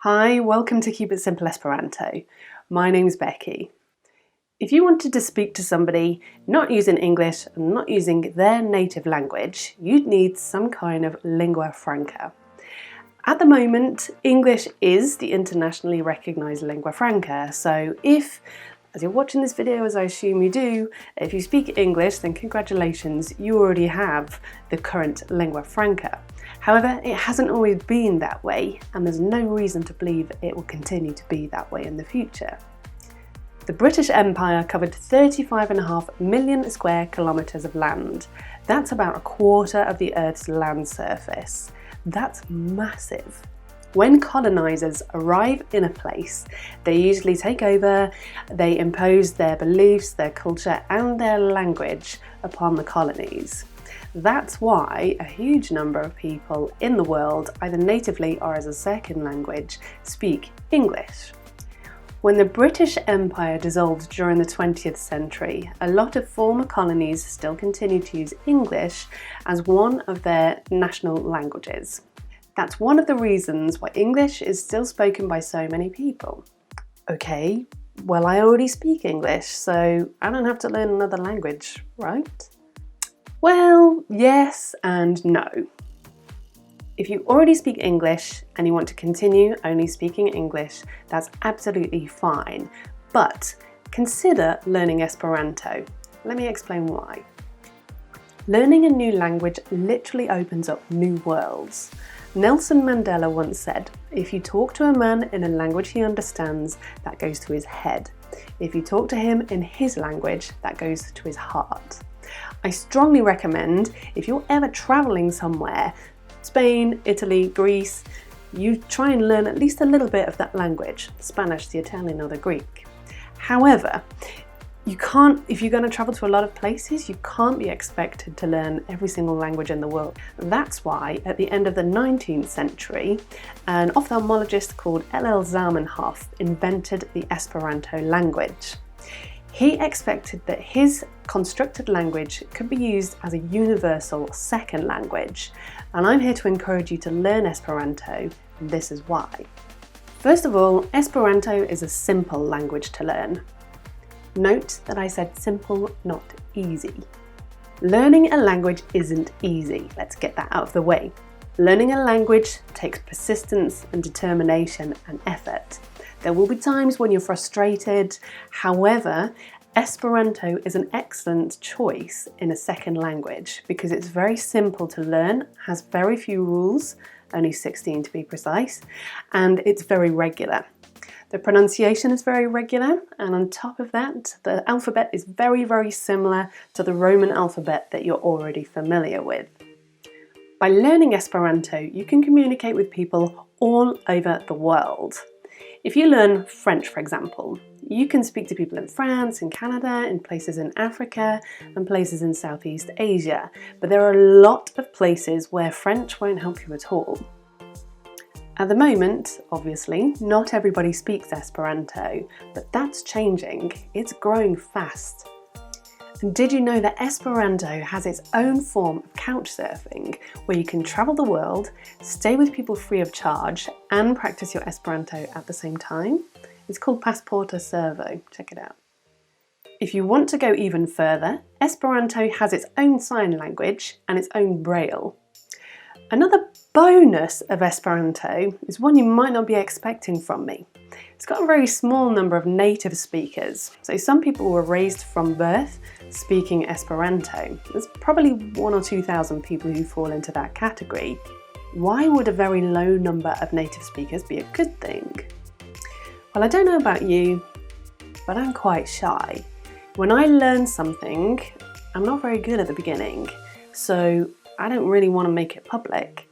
Hi, welcome to It Simple Esperanto. My name's Becky. If you wanted to speak to somebody not using English and not using their native language, you'd need some kind of lingua franca. At the moment, English is the internationally recognised lingua franca, so if, as you're watching this video, as I assume you do, if you speak English, then congratulations, you already have the current lingua franca. However, it hasn't always been that way, and there's no reason to believe it will continue to be that way in the future. The British Empire covered 35.5 million square kilometres of land. That's about a quarter of the Earth's land surface. That's massive. When colonisers arrive in a place, they usually take over, they impose their beliefs, their culture and their language upon the colonies. That's why a huge number of people in the world, either natively or as a second language, speak English. When the British Empire dissolved during the 20th century, a lot of former colonies still continued to use English as one of their national languages. That's one of the reasons why English is still spoken by so many people. Okay, well, I already speak English, so I don't have to learn another language, right? Well, yes and no. If you already speak English and you want to continue only speaking English, that's absolutely fine. But consider learning Esperanto. Let me explain why. Learning a new language literally opens up new worlds. Nelson Mandela once said, if you talk to a man in a language he understands, that goes to his head. If you talk to him in his language, that goes to his heart. I strongly recommend, if you're ever travelling somewhere, Spain, Italy, Greece, you try and learn at least a little bit of that language, Spanish, the Italian or the Greek. However, if you're going to travel to a lot of places, you can't be expected to learn every single language in the world. That's why at the end of the 19th century, an ophthalmologist called L.L. Zamenhof invented the Esperanto language. He expected that his constructed language could be used as a universal second language, and I'm here to encourage you to learn Esperanto, and this is why. First of all, Esperanto is a simple language to learn. Note that I said simple, not easy. Learning a language isn't easy, let's get that out of the way. Learning a language takes persistence and determination and effort. There will be times when you're frustrated. However, Esperanto is an excellent choice in a second language because it's very simple to learn, has very few rules, only 16 to be precise, and it's very regular. The pronunciation is very regular, and on top of that, the alphabet is very, very similar to the Roman alphabet that you're already familiar with. By learning Esperanto, you can communicate with people all over the world. If you learn French, for example, you can speak to people in France, in Canada, in places in Africa, and places in Southeast Asia. But there are a lot of places where French won't help you at all. At the moment, obviously, not everybody speaks Esperanto, but that's changing. It's growing fast. And did you know that Esperanto has its own form of couchsurfing, where you can travel the world, stay with people free of charge, and practice your Esperanto at the same time? It's called Passporta Servo. Check it out. If you want to go even further, Esperanto has its own sign language and its own braille. Another bonus of Esperanto is one you might not be expecting from me. It's got a very small number of native speakers, so some people were raised from birth speaking Esperanto. There's probably 1,000 or 2,000 people who fall into that category. Why would a very low number of native speakers be a good thing? Well, I don't know about you, but I'm quite shy. When I learn something, I'm not very good at the beginning, so I don't really want to make it public.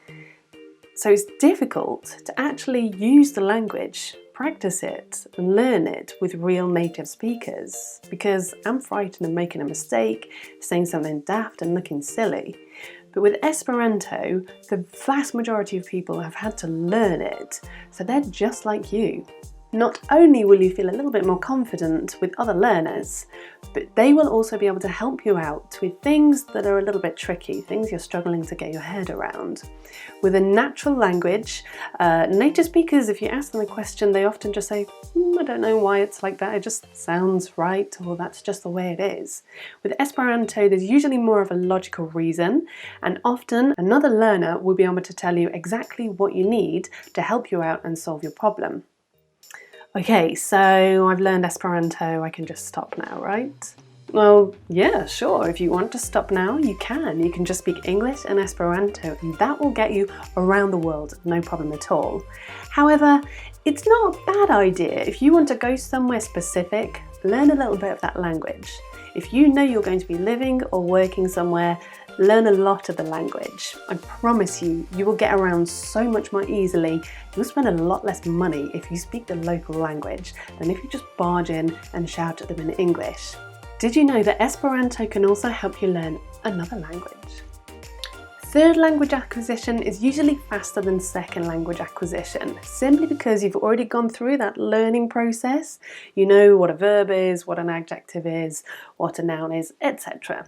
So it's difficult to actually use the language, practice it and learn it with real native speakers because I'm frightened of making a mistake, saying something daft and looking silly. But with Esperanto, the vast majority of people have had to learn it, so they're just like you. Not only will you feel a little bit more confident with other learners, but they will also be able to help you out with things that are a little bit tricky, things you're struggling to get your head around. With a natural language, native speakers, if you ask them a question, they often just say, I don't know why it's like that, it just sounds right, or that's just the way it is. With Esperanto, there's usually more of a logical reason, and often another learner will be able to tell you exactly what you need to help you out and solve your problem. Okay, so I've learned Esperanto, I can just stop now, right? Well, yeah, sure, if you want to stop now, you can. You can just speak English and Esperanto, and that will get you around the world, no problem at all. However, it's not a bad idea. If you want to go somewhere specific, learn a little bit of that language. If you know you're going to be living or working somewhere, learn a lot of the language. I promise you, you will get around so much more easily. You'll spend a lot less money if you speak the local language than if you just barge in and shout at them in English. Did you know that Esperanto can also help you learn another language? Third language acquisition is usually faster than second language acquisition, simply because you've already gone through that learning process. You know what a verb is, what an adjective is, what a noun is, etc.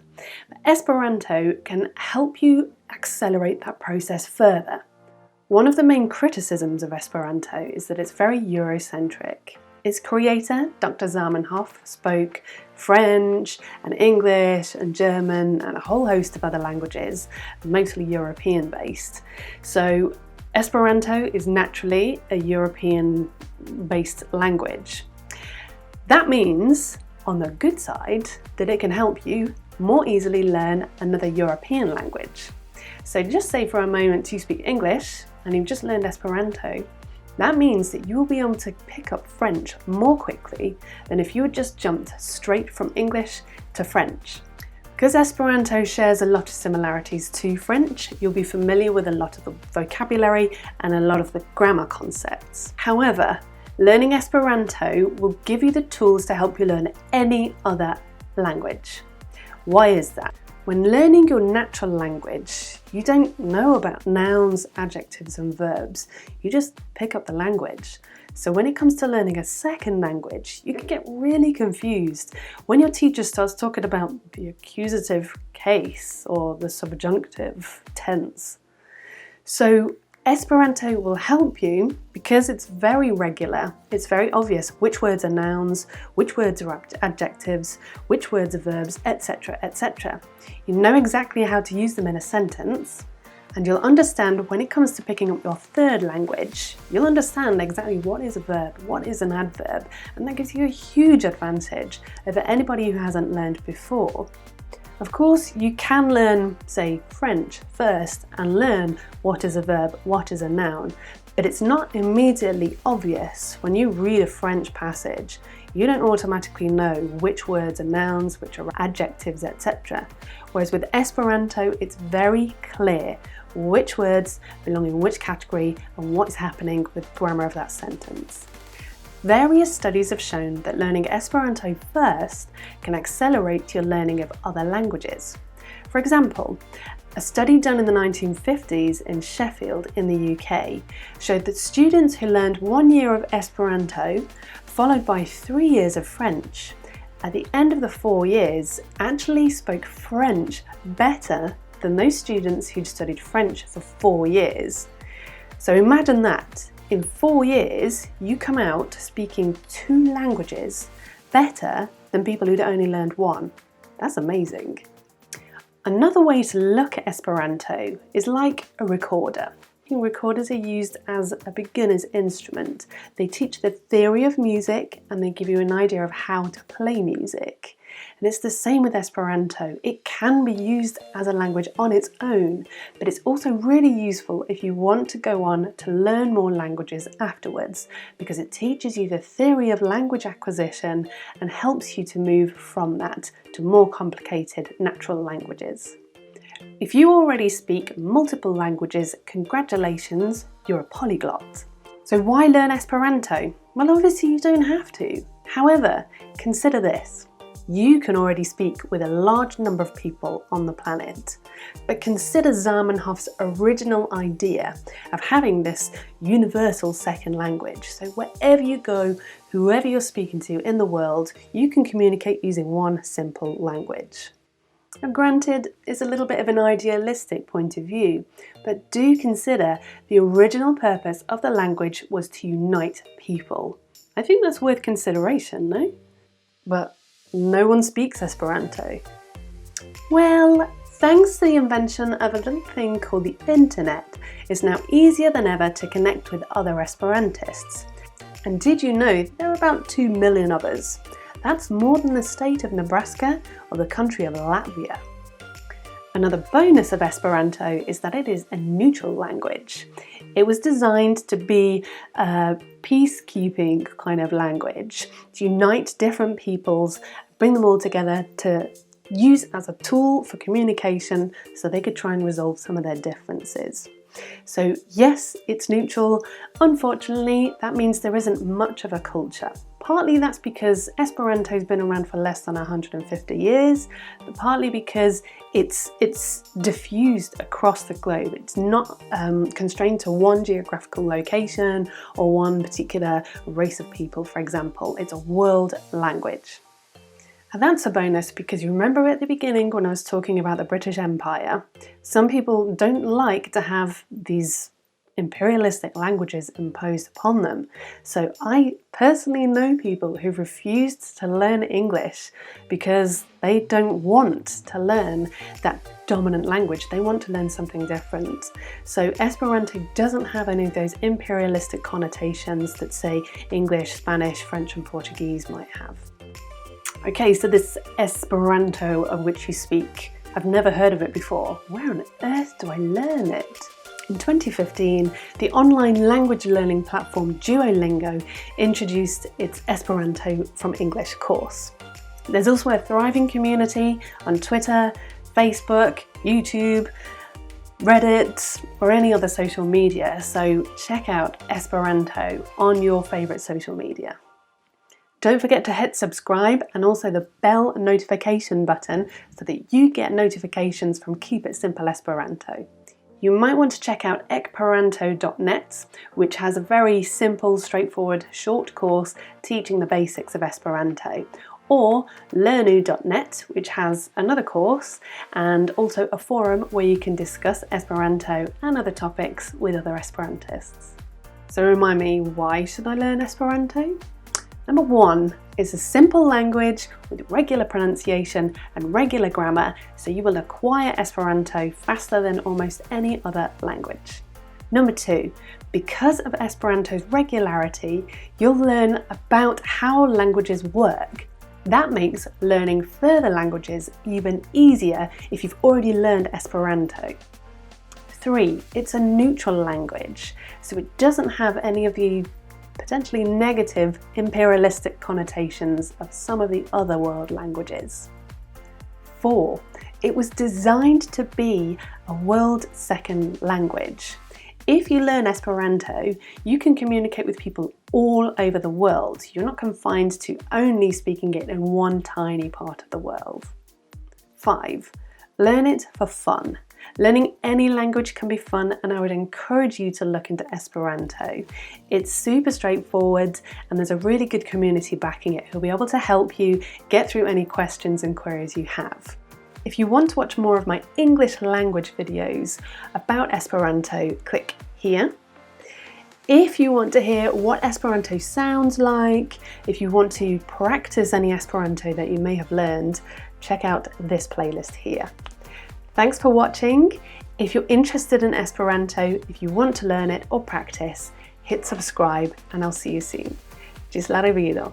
Esperanto can help you accelerate that process further. One of the main criticisms of Esperanto is that it's very Eurocentric. Its creator, Dr. Zamenhof, spoke French and English and German and a whole host of other languages, mostly European-based. So Esperanto is naturally a European-based language. That means, on the good side, that it can help you more easily learn another European language. So just say for a moment you speak English and you've just learned Esperanto. That means that you will be able to pick up French more quickly than if you had just jumped straight from English to French. Because Esperanto shares a lot of similarities to French, you'll be familiar with a lot of the vocabulary and a lot of the grammar concepts. However, learning Esperanto will give you the tools to help you learn any other language. Why is that? When learning your natural language, you don't know about nouns, adjectives and verbs. You just pick up the language. So when it comes to learning a second language, you can get really confused when your teacher starts talking about the accusative case or the subjunctive tense. So Esperanto will help you because it's very regular, it's very obvious which words are nouns, which words are adjectives, which words are verbs, etc, etc. You know exactly how to use them in a sentence, and you'll understand when it comes to picking up your third language, you'll understand exactly what is a verb, what is an adverb, and that gives you a huge advantage over anybody who hasn't learned before. Of course, you can learn, say, French first and learn what is a verb, what is a noun, but it's not immediately obvious when you read a French passage. You don't automatically know which words are nouns, which are adjectives, etc. Whereas with Esperanto, it's very clear which words belong in which category and what's happening with grammar of that sentence. Various studies have shown that learning Esperanto first can accelerate your learning of other languages. For example, a study done in the 1950s in Sheffield in the UK showed that students who learned 1 year of Esperanto, followed by 3 years of French, at the end of the 4 years actually spoke French better than those students who'd studied French for 4 years. So imagine that. In 4 years, you come out speaking 2 languages better than people who'd only learned 1. That's amazing. Another way to look at Esperanto is like a recorder. Recorders are used as a beginner's instrument. They teach the theory of music and they give you an idea of how to play music. And it's the same with Esperanto. It can be used as a language on its own, but it's also really useful if you want to go on to learn more languages afterwards, because it teaches you the theory of language acquisition and helps you to move from that to more complicated natural languages. If you already speak multiple languages, congratulations, you're a polyglot. So why learn Esperanto? Well, obviously you don't have to. However, consider this. you can already speak with a large number of people on the planet. But consider Zamenhof's original idea of having this universal second language. So wherever you go, whoever you're speaking to in the world, you can communicate using one simple language. Now, granted, it's a little bit of an idealistic point of view, but do consider the original purpose of the language was to unite people. I think that's worth consideration, no? But no one speaks Esperanto. Well, thanks to the invention of a little thing called the internet, it's now easier than ever to connect with other Esperantists. And did you know there are about 2 million of us? That's more than the state of Nebraska or the country of Latvia. Another bonus of Esperanto is that it is a neutral language. It was designed to be a peacekeeping kind of language, to unite different peoples, bring them all together to use as a tool for communication so they could try and resolve some of their differences. So yes, it's neutral. Unfortunately, that means there isn't much of a culture. Partly that's because Esperanto's been around for less than 150 years, but partly because it's diffused across the globe. It's not constrained to one geographical location or one particular race of people, for example. It's a world language. And that's a bonus because you remember at the beginning when I was talking about the British Empire, some people don't like to have these imperialistic languages imposed upon them. So I personally know people who've refused to learn English because they don't want to learn that dominant language. They want to learn something different. So Esperanto doesn't have any of those imperialistic connotations that, say, English, Spanish, French and Portuguese might have. Okay, so this Esperanto of which you speak, I've never heard of it before. Where on earth do I learn it? In 2015, the online language learning platform Duolingo introduced its Esperanto from English course. There's also a thriving community on Twitter, Facebook, YouTube, Reddit, or any other social media, so check out Esperanto on your favourite social media. Don't forget to hit subscribe and also the bell notification button so that you get notifications from Keep It Simple Esperanto. You might want to check out ekperanto.net, which has a very simple, straightforward, short course teaching the basics of Esperanto, or lernu.net, which has another course and also a forum where you can discuss Esperanto and other topics with other Esperantists. So remind me, why should I learn Esperanto? Number one, it's a simple language with regular pronunciation and regular grammar, so you will acquire Esperanto faster than almost any other language. Number two, because of Esperanto's regularity, you'll learn about how languages work. That makes learning further languages even easier if you've already learned Esperanto. 3, it's a neutral language, so it doesn't have any of the potentially negative imperialistic connotations of some of the other world languages. 4, it was designed to be a world second language. If you learn Esperanto, you can communicate with people all over the world. You're not confined to only speaking it in one tiny part of the world. 5, learn it for fun. Learning any language can be fun, and I would encourage you to look into Esperanto. It's super straightforward and there's a really good community backing it who'll be able to help you get through any questions and queries you have. If you want to watch more of my English language videos about Esperanto, click here. If you want to hear what Esperanto sounds like, if you want to practice any Esperanto that you may have learned, check out this playlist here. Thanks for watching. If you're interested in Esperanto, if you want to learn it or practice, hit subscribe and I'll see you soon. Ĝis la revido!